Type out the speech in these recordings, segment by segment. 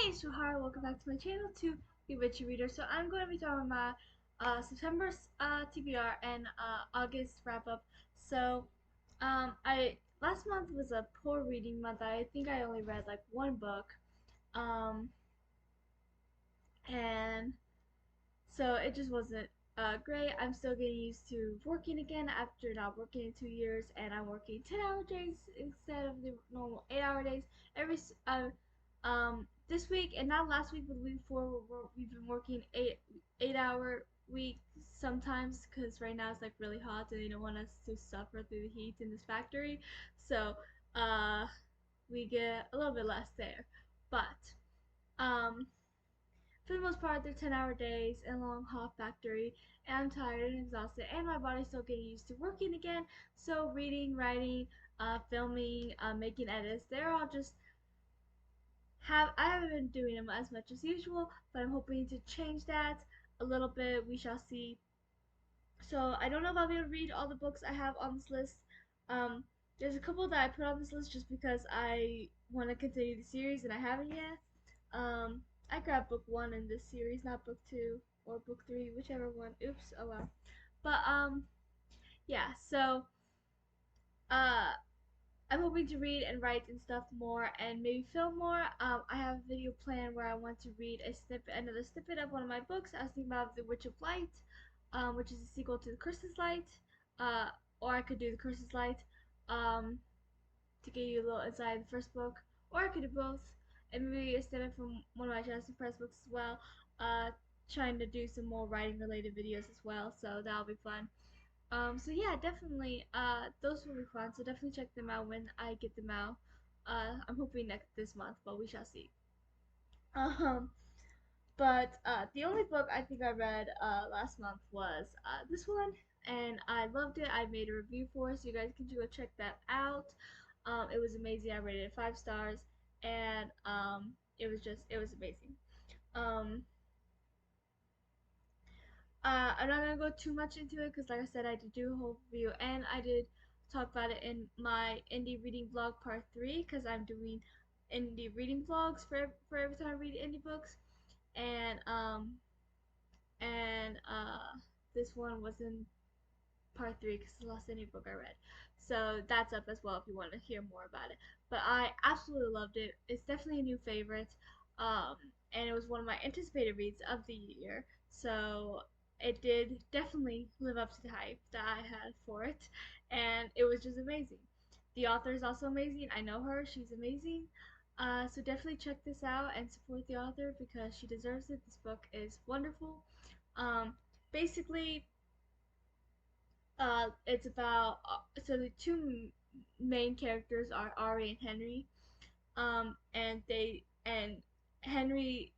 Hey Suhar, welcome back to my channel to be Witchy Reader. So I'm going to be talking about September TBR and August wrap up. So I last month was a poor reading month. I think I only read like one book, um, and so it just wasn't great. I'm still getting used to working again after not working in 2 years, and I'm working 10-hour days instead of the normal 8-hour days. This week and not last week, but the week before, we've been working 8-hour weeks sometimes because right now it's like really hot and they don't want us to suffer through the heat in this factory. So uh, we get a little bit less there, but um for the most part, they're 10-hour days and long hot factory, and I'm tired and exhausted, and my body's still getting used to working again. So, reading, writing, filming, making edits, they're all just I haven't been doing them as much as usual, but I'm hoping to change that a little bit. We shall see. So, I don't know if I'll be able to read all the books I have on this list. Um, there's a couple that I put on this list just because I want to continue the series and I haven't yet. I grabbed book one in this series, not book two or book three, whichever one. Oops, oh well. But yeah. So uh, I'm hoping to read and write and stuff more, and maybe film more. I have a video plan where I want to read another snippet of one of my books. I was thinking about The Witch of Light, which is a sequel to The Curse's Light. Uh, or I could do The Curse's Light. Um, to give you a little insight of the first book, or I could do both, and maybe a snippet from one of my Justin Press books as well. Trying to do some more writing related videos as well, so that'll be fun. So yeah, definitely, those will be fun. So definitely check them out when I get them out. I'm hoping next this month, but we shall see. Um, but the only book I think I read last month was this one, and I loved it. I made a review for it, so you guys can go check that out. It was amazing. I rated it 5 stars, and it was amazing. Um, I'm not gonna go too much into it because, like I said, I did do a whole review, and I did talk about it in my indie reading vlog part 3 because I'm doing indie reading vlogs for every time I read indie books, and this one was in part 3 because it's the last indie book I read. So that's up as well if you want to hear more about it. But I absolutely loved it. It's definitely a new favorite. Um, and it was one of my anticipated reads of the year. So it did definitely live up to the hype that I had for it. And it was just amazing. The author is also amazing. I know her, she's amazing. So definitely check this out and support the author because she deserves it. This book is wonderful. Um, basically, it's about so the two main characters are Ari and Henry. And Henry.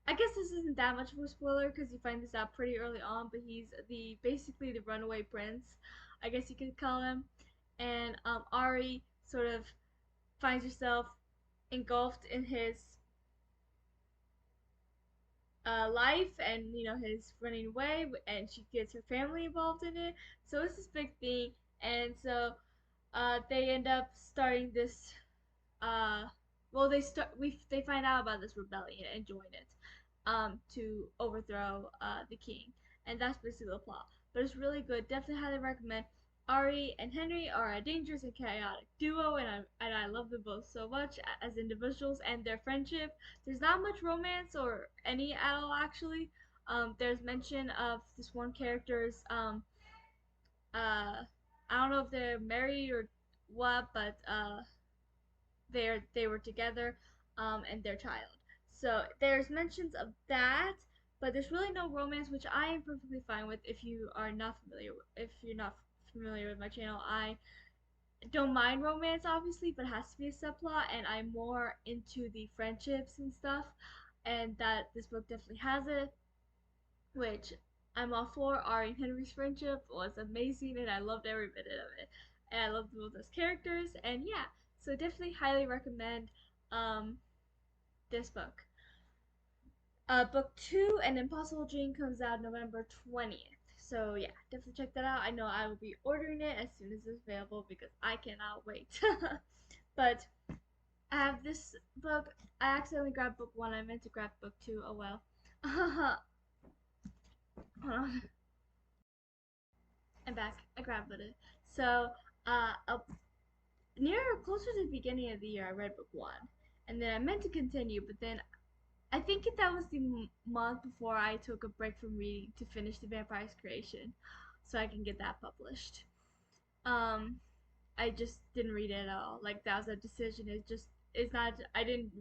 I guess this isn't that much of a spoiler because you find this out pretty early on, but he's the basically the runaway prince, I guess you could call him. And Ari sort of finds herself engulfed in his life and his running away, and she gets her family involved in it. So it's this big thing, and so they end up starting this. Uh, well, they find out about this rebellion and join it to overthrow the king, and that's basically the plot. But it's really good. Definitely highly recommend. Ari and Henry are a dangerous and chaotic duo, and I love them both so much as individuals and their friendship. There's not much romance or any at all actually. There's mention of this one character's I don't know if they're married or what, but they were together, and their child. So there's mentions of that, but there's really no romance, which I am perfectly fine with. If you're not familiar with my channel, I don't mind romance obviously, but it has to be a subplot, and I'm more into the friendships and stuff, and that this book definitely has it, which I'm all for. Ari and Henry's friendship was amazing, and I loved every minute of it. And I loved both those characters, and yeah, so definitely highly recommend um, this book. Book 2, An Impossible Dream, comes out November 20th. So yeah, definitely check that out. I know I will be ordering it as soon as it's available because I cannot wait. But I have this book. I accidentally grabbed book one. I meant to grab book two. Oh well. Hold on. I'm back. I grabbed it. So, near closer to the beginning of the year, I read book one, and then I meant to continue, but then I think that was the month before I took a break from reading to finish The Vampire's Creation, so I can get that published. Um, I just didn't read it at all. Like that was a decision. It's not. I didn't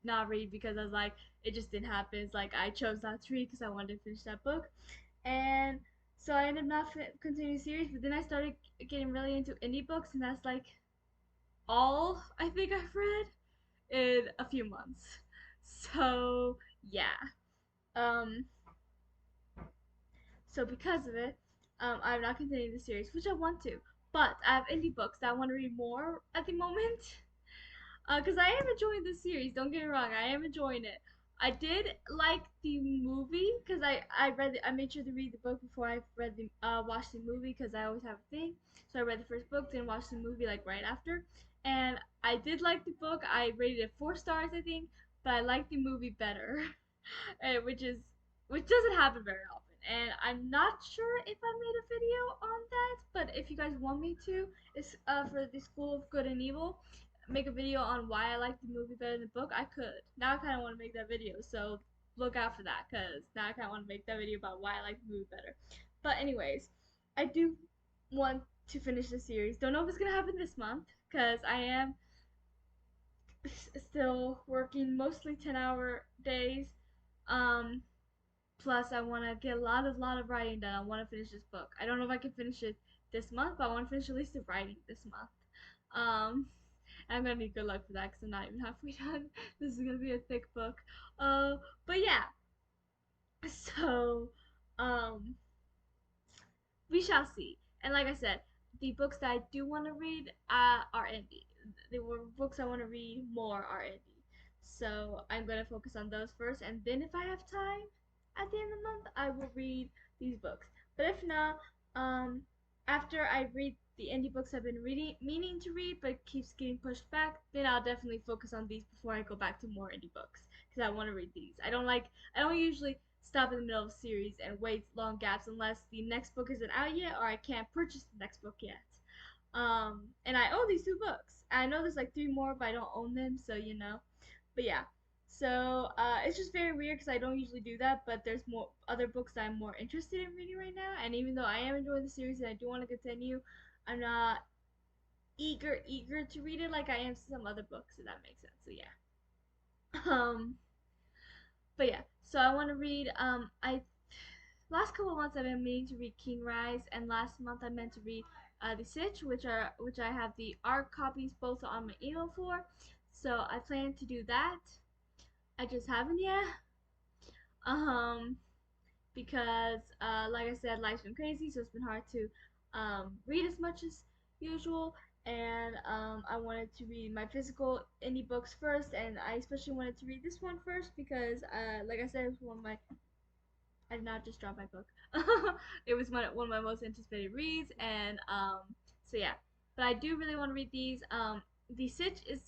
not read because I was like it just didn't happen. It's like I chose not to read because I wanted to finish that book, and so I ended up not continuing the series. But then I started getting really into indie books, and that's like all I think I've read in a few months. So yeah. Um. So because of it, I'm not continuing the series, which I want to. But I have indie books that I want to read more at the moment. Because I am enjoying this series. Don't get me wrong, I am enjoying it. I did like the movie because I made sure to read the book before I read the watched the movie because I always have a thing. So I read the first book, then watched the movie like right after, and I did like the book. I rated it 4 stars, I think, but I liked the movie better, which doesn't happen very often. And I'm not sure if I made a video on that, but if you guys want me to, it's for the School of Good and Evil make a video on why I like the movie better than the book, I could. Now I kind of want to make that video, so look out for that, because now I kind of want to make that video about why I like the movie better. But, anyways, I do want to finish the series. Don't know if it's going to happen this month, because I am still working mostly 10-hour days. Um, Plus, I want to get a lot of writing done. I want to finish this book. I don't know if I can finish it this month, but I want to finish at least the writing this month. Um, I'm gonna need good luck for that because I'm not even halfway done. This is gonna be a thick book. Uh, but yeah. So, um, we shall see. And like I said, the books that I do want to read are indie. The books I want to read more are indie. So I'm gonna focus on those first, and then if I have time at the end of the month, I will read these books. But if not, um, after I read the indie books I've been reading, meaning to read, but keeps getting pushed back, then I'll definitely focus on these before I go back to more indie books because I want to read these. I don't usually stop in the middle of a series and wait long gaps unless the next book isn't out yet or I can't purchase the next book yet. And I own these 2 books. I know there's like 3 more, but I don't own them, so you know. But yeah, so it's just very weird because I don't usually do that. But there's more other books that I'm more interested in reading right now, and even though I am enjoying the series and I do want to continue, I'm not eager to read it like I am some other books. If that makes sense. So yeah. Um, but yeah, so I want to read. I last couple of months I've been meaning to read King Rise, and last month I meant to read The Sitch, which I have the art copies both on my email for. So I plan to do that. I just haven't yet. Um, because like I said, life's been crazy, so it's been hard to read as much as usual. And I wanted to read my physical indie books first, and I especially wanted to read this one first because, like I said, it was one of my I did not just drop my book. It was one of my most anticipated reads, and so yeah. But I do really want to read these. The Sitch is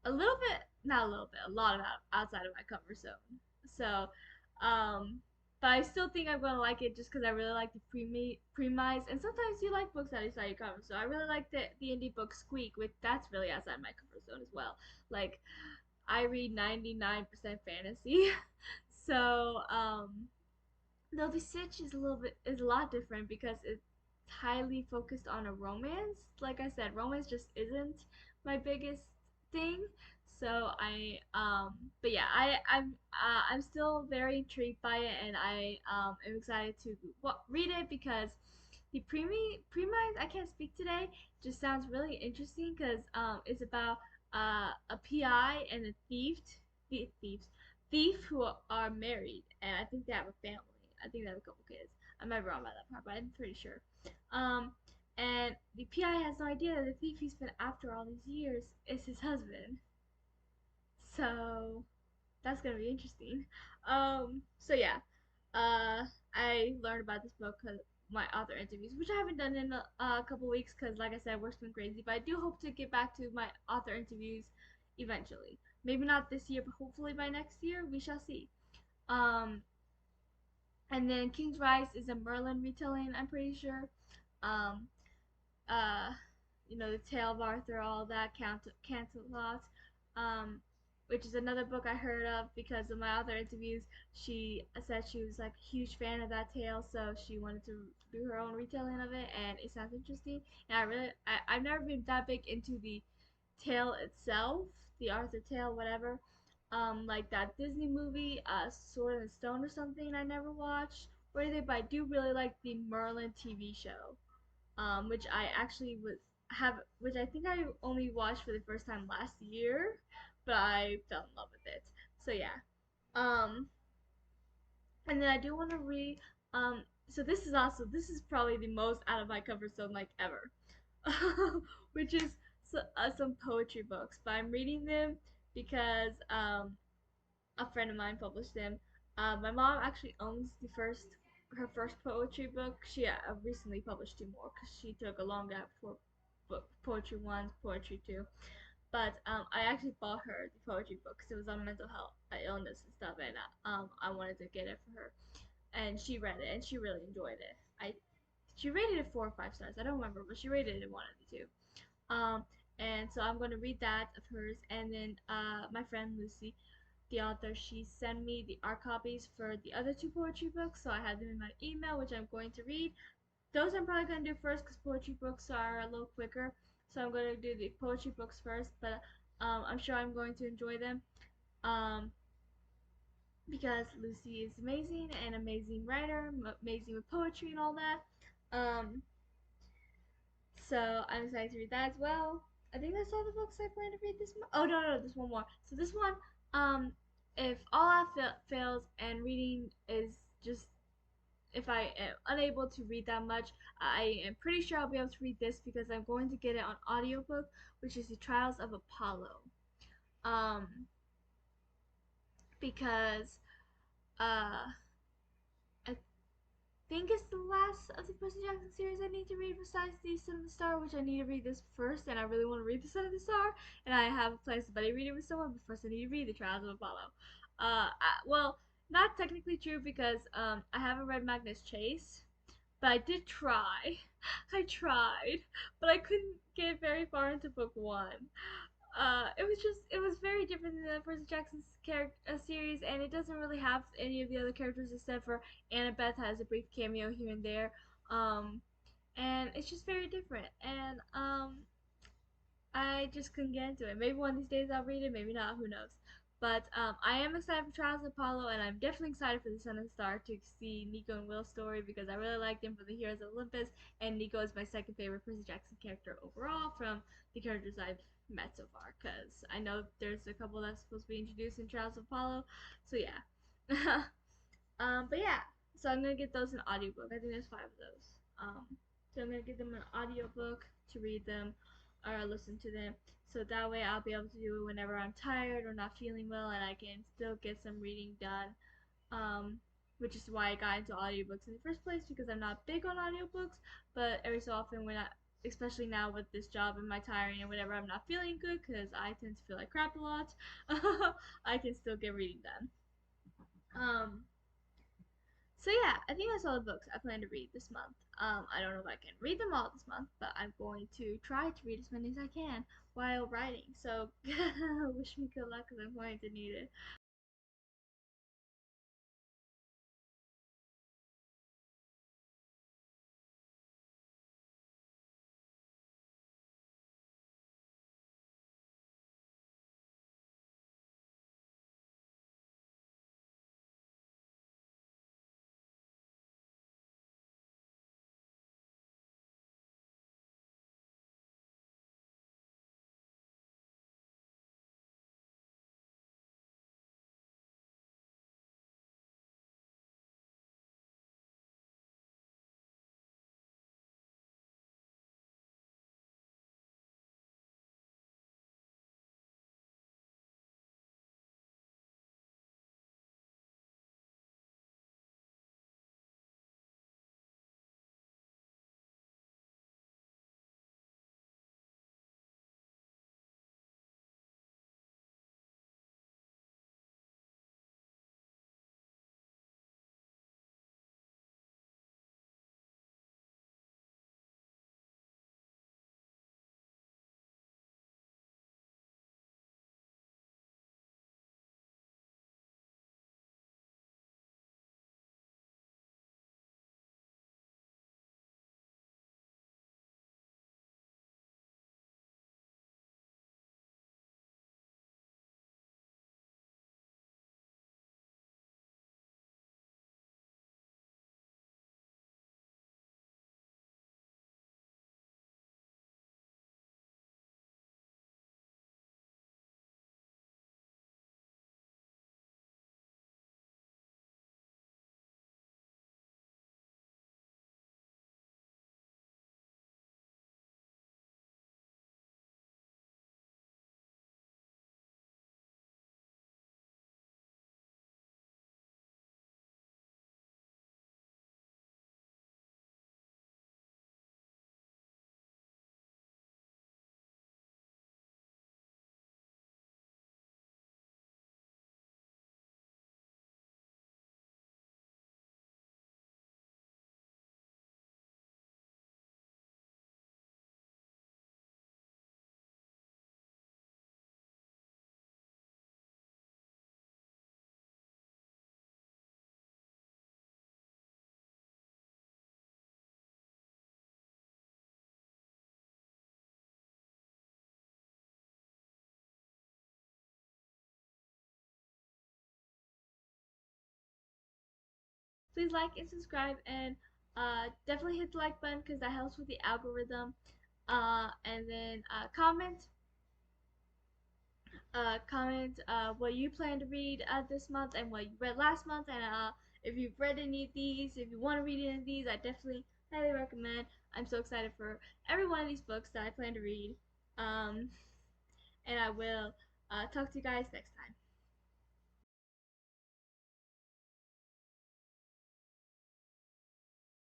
a little bit, not a little bit, a lot of outside of my comfort zone. So, um, but I still think I'm gonna like it just because I really like the premise, and sometimes you like books that are outside your comfort. So I really like the indie book Squeak, which that's really outside my comfort zone as well. Like I read 99% fantasy, so though the Sitch is a lot different because it's highly focused on a romance. Like I said, romance just isn't my biggest thing. So but yeah, I'm still very intrigued by it, and I am excited to read it because the premise I can't speak today just sounds really interesting because it's about a PI and a thief who are married, and I think they have a family. I think they have a couple kids. I might be wrong about that part, but I'm pretty sure. Um, and the PI has no idea that the thief he's been after all these years is his husband. So that's gonna be interesting. So yeah, I learned about this book because my author interviews, which I haven't done in a couple weeks because, like I said, work's been crazy. But I do hope to get back to my author interviews eventually. Maybe not this year, but hopefully by next year we shall see. Um, and then King's Rise is a Merlin retelling, I'm pretty sure. Um, uh, the Tale of Arthur, all that, Canterlot, um, which is another book I heard of because of my other interviews. She said she was like a huge fan of that tale, so she wanted to do her own retelling of it, and it sounds interesting. And I've never been that big into the tale itself, the Arthur tale, whatever. Like that Disney movie, Sword and Stone or something, I never watched or anything, but I do really like the Merlin TV show, which I actually was have, which I think I only watched for the first time last year, but I fell in love with it. So yeah, um, and then I do want to read. So this is probably the most out of my comfort zone like ever, which is some poetry books. But I'm reading them because a friend of mine published them. My mom actually owns her first poetry book. She recently published two more because she took a long gap for poetry one, poetry two. But I actually bought her the poetry book because it was on mental health, illness and stuff, and I wanted to get it for her. And she read it and she really enjoyed it. She rated it 4 or 5 stars. I don't remember, but she rated it one of the two. Um, and so I'm going to read that of hers, and then my friend Lucy, the author, she sent me the art copies for the other two poetry books, so I have them in my email, which I'm going to read. Those I'm probably going to do first because poetry books are a little quicker, so I'm going to do the poetry books first, but I'm sure I'm going to enjoy them um, because Lucy is amazing, an amazing writer, amazing with poetry and all that. Um, so I'm excited to read that as well. I think that's all the books I plan to read this month. Oh no, there's one more. So this one, um, if all else fails and reading is just if I am unable to read that much, I am pretty sure I'll be able to read this because I'm going to get it on audiobook, which is The Trials of Apollo. Um, because I think it's the last of the Percy Jackson series I need to read besides the Son of the Star, which I need to read this first, and I really want to read the Son of the Star, and I have plans to buddy read it with someone, but first I need to read the Trials of Apollo. Well, not technically true because I haven't read Magnus Chase, but I did try. I tried, but I couldn't get very far into book one. It was very different than the Percy Jackson series, and it doesn't really have any of the other characters except for Annabeth has a brief cameo here and there. Um, and it's just very different, and I just couldn't get into it. Maybe one of these days I'll read it, maybe not, who knows. But I am excited for Trials of Apollo, and I'm definitely excited for the Sun and Star to see Nico and Will's story because I really liked them from the Heroes of Olympus, and Nico is my second favorite Percy Jackson character overall from the characters I've met so far. Because I know there's a couple that's supposed to be introduced in Trials of Apollo, so yeah. But yeah, so I'm gonna get those in audiobook. I think there's 5 of those. So I'm gonna get them an audiobook to read them or listen to them. So that way I'll be able to do it whenever I'm tired or not feeling well, and I can still get some reading done. Um, which is why I got into audiobooks in the first place because I'm not big on audiobooks, but every so often when especially now with this job and my tiring and whatever, I'm not feeling good because I tend to feel like crap a lot. I can still get reading done. Um, so yeah, I think that's all the books I plan to read this month. I don't know if I can read them all this month, but I'm going to try to read as many as I can while writing. So wish me good luck because I'm going to need it. please like and subscribe, and definitely hit the like button because that helps with the algorithm. And then comment what you plan to read this month and what you read last month, and if you've read any of these, if you want to read any of these, I definitely highly recommend. I'm so excited for every one of these books that I plan to read. Um, and I will talk to you guys next time.